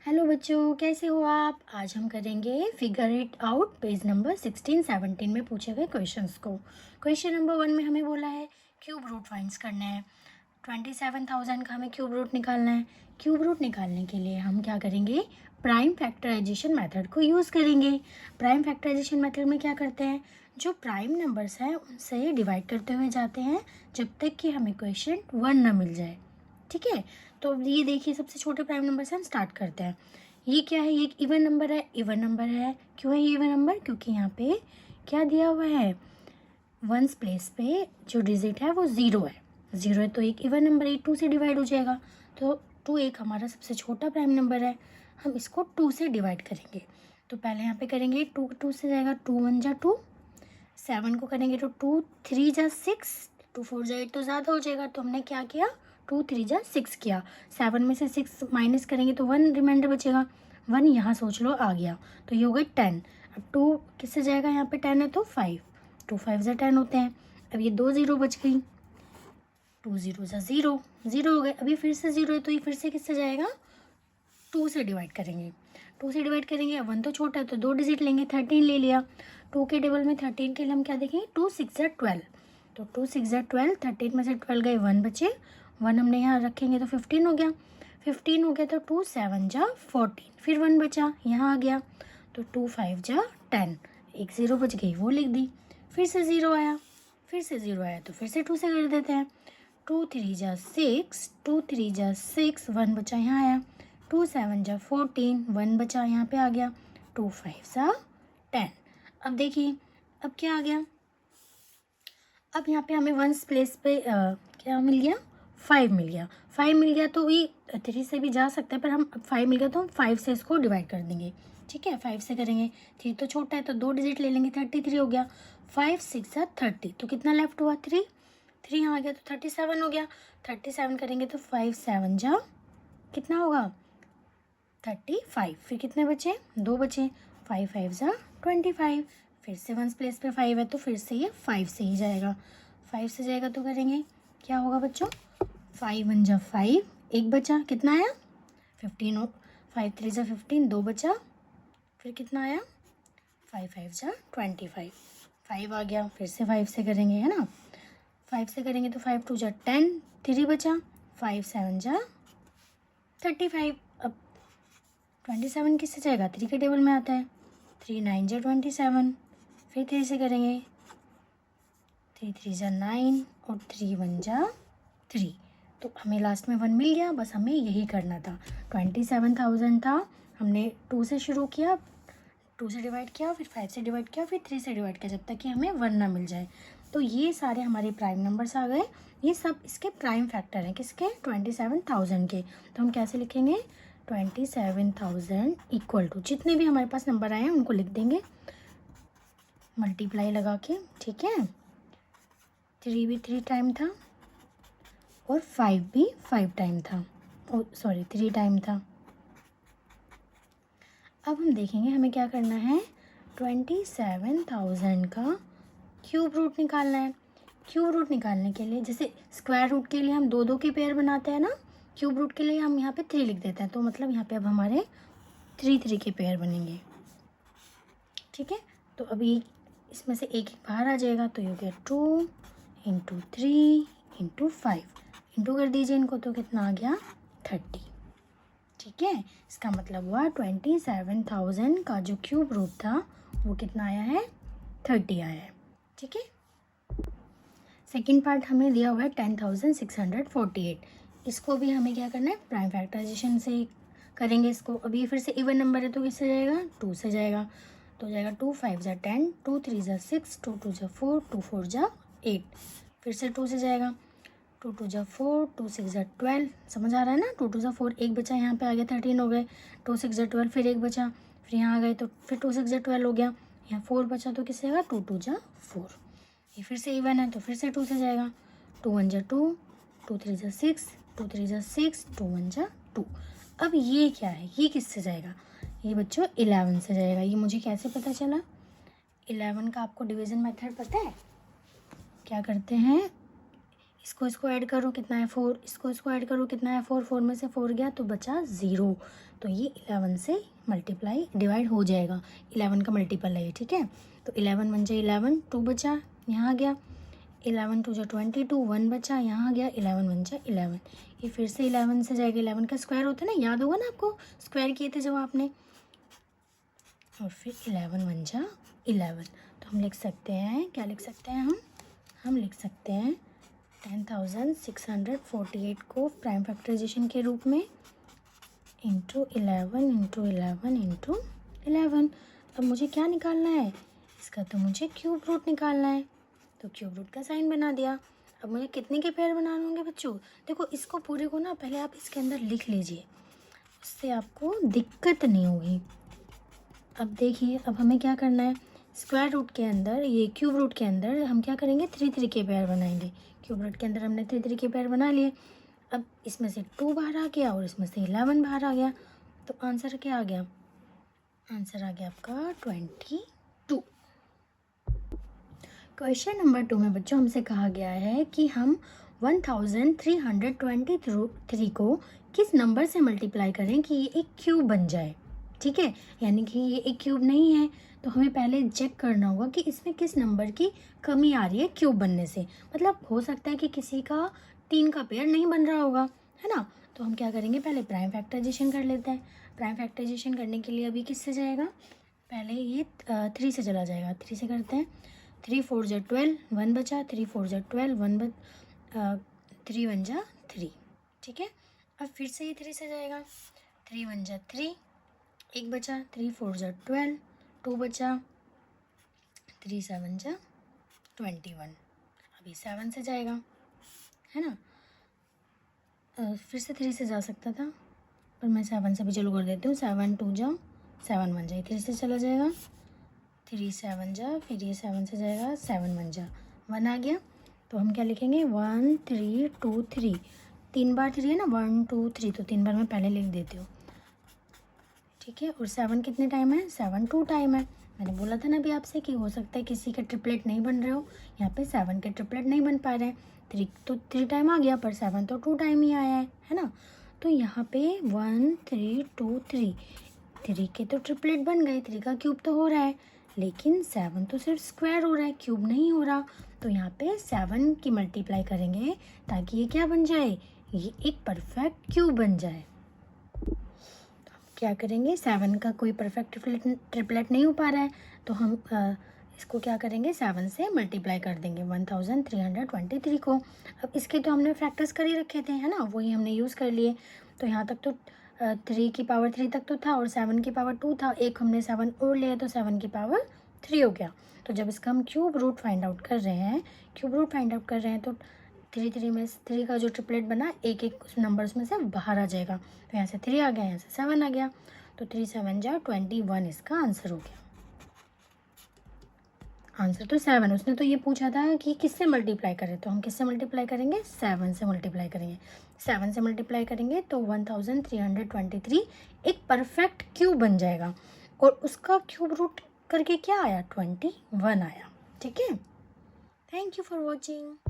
Hello बच्चों, कैसे हो आप। आज हम करेंगे figure it out page number 16-17 में पूछे गए क्वेश्चंस को। क्वेश्चन नंबर 1 में हमें बोला है क्यूब रूट फाइंड्स करना है। 27,000 का हमें क्यूब रूट निकालना है। क्यूब रूट निकालने के लिए हम क्या करेंगे, प्राइम फैक्टराइजेशन मेथड को यूज़ करेंगे। प्राइम फैक्टराइजेशन मेथड में क्या करते हैं, जो प्राइम नंबर्स हैं उनसे डिवाइड करते हुए जाते हैं जब तक कि हमें क्वेश्चन 1 ना मिल जाए। ठीक है, तो ये देखिए सबसे छोटे प्राइम नंबर से हम स्टार्ट करते हैं। ये क्या है, ये एक इवन नंबर है। इवन नंबर है, क्यों है ये इवन नंबर, क्योंकि यहाँ पे क्या दिया हुआ है, वंस प्लेस पे जो डिजिट है वो ज़ीरो है। ज़ीरो है तो एक इवन नंबर है, 2 से डिवाइड हो जाएगा। तो 2 एक हमारा सबसे छोटा प्राइम नंबर है, हम इसको 2 से डिवाइड करेंगे। तो पहले यहाँ पे करेंगे 2 से जाएगा, 2 1 जा 2। 7 को करेंगे तो 2 3 जा 6, 2 4 जा 8 तो ज़्यादा हो जाएगा। तो हमने क्या किया, 2 3 जा 6 किया। 7 में से 6 माइनस करेंगे तो 1 रिमाइंडर बचेगा। 1 यहाँ सोच लो आ गया, तो ये हो गई 10। अब 2 किससे जाएगा, यहाँ पे 10 है तो 5, 2 5 जा 10 होते हैं। अब ये 2 0 बच गई, 2 0 जा 0, 0 हो गए। अभी फिर से 0 है तो ये फिर से किससे जाएगा, 2 से डिवाइड करेंगे। 2 से डिवाइड करेंगे, अब 1 तो छोटा है तो 2 डिजिट लेंगे, 13 ले लिया। 2 के टेबल में 13 के लिए हम क्या देखेंगे, 2 6 जा 12। तो 2 6 जा 12, 13 में से 12 गए, 1 बचे। 1 हमने यहाँ रखेंगे तो 15 हो गया। 15 हो गया तो 2 7 जा 14, फिर 1 बचा, यहाँ आ गया तो 2 5 जा 10, एक 0 बच गई, वो लिख दी। फिर से 0 आया, फिर से 0 आया तो फिर से 2 से कर देते हैं। 2 3 जा 6, 2 3 जा 6, 1 बचा, यहाँ आया। 2 7 जा 14, 1 बचा, यहाँ पे आ गया। 2 5 जा 10। अब देखिए अब क्या आ गया, अब यहाँ पे हमें वंस प्लेस पे क्या मिल गया, 5 मिल गया। 5 मिल गया तो ये 3 से भी जा सकता है, पर हम 5 मिल गया तो हम 5 से इसको डिवाइड कर देंगे। ठीक है, 5 से करेंगे, 3 तो छोटा है तो 2 डिजिट ले लेंगे, 33 हो गया। 5 6 जा 30, तो कितना लेफ्ट हुआ, 3 3 यहाँ आ गया तो 37 हो गया। 37 करेंगे तो 5 7 जा कितना होगा, 35। फिर कितने बचे, 2 बचे। 5 5 जा 25, फिर से वंस प्लेस पे 5 है तो फिर से ये 5 से ही जाएगा। 5 से जाएगा तो करेंगे क्या होगा बच्चों, 5 1 जा 5, एक बचा, कितना आया 15 हो। 5 3 जा 15, 2 बचा, फिर कितना आया 5 5 जा 25, 5 आ गया। फिर से 5 से करेंगे, है ना। 5 से करेंगे तो 5 2 जा 10, 3 बचा। 5 7 जा 35। अब 27 किससे जाएगा, 3 के टेबल में आता है। 3 9 जा 27, फिर 3 से करेंगे, 3 3 जा 9 और 3 1 जा 3। तो हमें लास्ट में 1 मिल गया, बस हमें यही करना था। 27,000 था, हमने 2 से शुरू किया, 2 से डिवाइड किया, फिर 5 से डिवाइड किया, फिर 3 से डिवाइड किया, जब तक कि हमें 1 ना मिल जाए। तो ये सारे हमारे प्राइम नंबर्स आ गए। ये सब इसके प्राइम फैक्टर हैं, किसके, 27,000 के। तो हम कैसे लिखेंगे, 27,000 इक्वल टू जितने भी हमारे पास नंबर आए हैं उनको लिख देंगे मल्टीप्लाई लगा के। ठीक है, 3 भी 3 टाइम था और 5 भी 5 टाइम था, ओ सॉरी 3 टाइम था। अब हम देखेंगे हमें क्या करना है, 27,000 का क्यूब रूट निकालना है। क्यूब रूट निकालने के लिए, जैसे स्क्वायर रूट के लिए हम 2 2 के पेयर बनाते हैं ना, क्यूब रूट के लिए हम यहाँ पे 3 लिख देते हैं। तो मतलब यहाँ पे अब हमारे 3 3 के पेयर बनेंगे। ठीक है, तो अभी इसमें से एक बाहर आ जाएगा, तो ये हो गया 2 इंटू 3 इंटू 5, इंटू कर दीजिए इनको तो कितना आ गया, 30। ठीक है, इसका मतलब हुआ 27,000 का जो क्यूब रूट था वो कितना आया है, 30 आया है। ठीक है, सेकेंड पार्ट हमें दिया हुआ है 10,648। इसको भी हमें क्या करना है, प्राइम फैक्टराइजेशन से करेंगे इसको। अभी फिर से इवन नंबर है तो किससे जाएगा, 2 से जाएगा। तो जाएगा 2 5 जा 10, 2 3 जा 6, 2 2 जा 4, 2 4 जा 8, फिर से 2 से जाएगा। 2 2 जा 4, 2 6 जा 12, समझ आ रहा है ना। 2 2 जा 4, एक बचा, यहाँ पे आ गया 13 हो गए। 2 6 जा 12, फिर एक बचा, फिर यहाँ आ गए तो फिर 2 6 जा 12 हो गया। यहाँ 4 बचा तो किससे आएगा, 2 2 जा 4। ये फिर से इवन है तो फिर से 2 से जाएगा। 2 1 जा 2, 2 3 जा 6, 2 3 जा 6, 2 1 जा 2। अब ये क्या है, ये किससे जाएगा, ये बच्चों 11 से जाएगा। ये मुझे कैसे पता चला, 11 का आपको डिवीज़न मेथड पता है, क्या करते हैं, इसको ऐड करो कितना है 4, इसको ऐड करो कितना है 4, 4 में से 4 गया तो बचा 0। तो ये 11 से मल्टीप्लाई डिवाइड हो जाएगा, 11 का मल्टीपल है ये, ठीक है। तो 11 बन जाए 11, 2 बचा यहाँ आ गया, 11 2 जो 22, 1 बचा यहाँ आ गया, 11 बन जाए 11। ये फिर से 11 से जाएगा, 11 का स्क्वायर होता है ना, याद होगा ना आपको, स्क्वायर किए थे जब आपने, और फिर 11 बन जा 11। तो हम लिख सकते हैं, क्या लिख सकते हैं हम लिख सकते हैं 10,648 को प्राइम फैक्टराइजेशन के रूप में इंटू 11 इंटू 11 इंटू 11। अब मुझे क्या निकालना है, इसका तो मुझे क्यूब रूट निकालना है, तो क्यूब रूट का साइन बना दिया। अब मुझे कितने के पेयर बनाने होंगे बच्चों, देखो इसको पूरे को ना पहले आप इसके अंदर लिख लीजिए, उससे आपको दिक्कत नहीं होगी। अब देखिए, अब हमें क्या करना है, स्क्वायर रूट के अंदर, ये क्यूब रूट के अंदर हम क्या करेंगे, 3 के पेयर बनाएंगे। क्यूब रूट के अंदर हमने 3 के पेयर बना लिए। अब इसमें से 2 बाहर आ गया और इसमें से 11 बाहर आ गया, तो आंसर क्या आ गया, आंसर आ गया आपका 22। क्वेश्चन नंबर 2 में बच्चों हमसे कहा गया है कि हम 1323 को किस नंबर से मल्टीप्लाई करें कि ये एक क्यूब बन जाए, ठीक है। यानी कि ये एक क्यूब नहीं है, तो हमें पहले चेक करना होगा कि इसमें किस नंबर की कमी आ रही है क्यूब बनने से। मतलब हो सकता है कि किसी का 3 का पेयर नहीं बन रहा होगा, है ना। तो हम क्या करेंगे, पहले प्राइम फैक्टराइजेशन कर लेते हैं। प्राइम फैक्टराइजेशन करने के लिए अभी किससे जाएगा, पहले ये 3 से चला जाएगा, 3 से करते हैं। 3 4 जा 12, 1 बचा, 3 4 जा 12, 3 1 जा 3, ठीक है। अब फिर से ये 3 से जाएगा, 3 1 जा 3, 1 बचा, 3 4 जा 12, 2 बचा, 3 7 जा 21। अभी 7 से जाएगा, है ना। फिर से 3 से जा सकता था, पर मैं 7 से भी चलो कर देती हूँ। 7 2 जा 7 बन जाए, 3 से चला जाएगा, 3 7 जा, फिर ये 7 से जाएगा, 7 1 जा 1 आ गया। तो हम क्या लिखेंगे, 1 3 2 3, 3 बार 3 है ना, 1 2 3, तो 3 बार मैं पहले लिख देती हूँ, ठीक है। और 7 कितने टाइम है, 7 2 टाइम है। मैंने बोला था ना अभी आपसे कि हो सकता है किसी के ट्रिपलेट नहीं बन रहे हो, यहाँ पे 7 के ट्रिपलेट नहीं बन पा रहे हैं। 3 तो 3 टाइम आ गया, पर 7 तो 2 टाइम ही आया है ना। तो यहाँ पे 1 3 2 3, 3 के तो ट्रिपलेट बन गए, 3 का क्यूब तो हो रहा है, लेकिन 7 तो सिर्फ स्क्वायर हो रहा है, क्यूब नहीं हो रहा। तो यहाँ पे 7 की मल्टीप्लाई करेंगे ताकि ये क्या बन जाए, ये एक परफेक्ट क्यूब बन जाए। क्या करेंगे, 7 का कोई परफेक्ट ट्रिपलेट नहीं हो पा रहा है, तो हम इसको क्या करेंगे, 7 से मल्टीप्लाई कर देंगे 1323 को। अब इसके तो हमने फैक्टर्स कर ही रखे थे, है ना, वही हमने यूज़ कर लिए। तो यहाँ तक तो 3 की पावर 3 तक तो था और 7 की पावर 2 था, एक हमने 7 और लिया तो 7 की पावर 3 हो गया। तो जब इसका हम क्यूब रूट फाइंड आउट कर रहे हैं, तो 3 में 3 का जो ट्रिपलेट बना, एक एक नंबर उसमें से बाहर आ जाएगा। तो यहाँ से 3 आ गया, यहाँ से 7 आ गया, तो 3 7 जा 21 इसका आंसर हो गया। आंसर तो 7, उसने तो ये पूछा था कि किससे मल्टीप्लाई करें, तो हम किससे मल्टीप्लाई करेंगे, 7 से मल्टीप्लाई करेंगे। 7 से मल्टीप्लाई करेंगे तो 1323 एक परफेक्ट क्यूब बन जाएगा, और उसका क्यूब रूट करके क्या आया, 21 आया, ठीक है। Thank you for watching.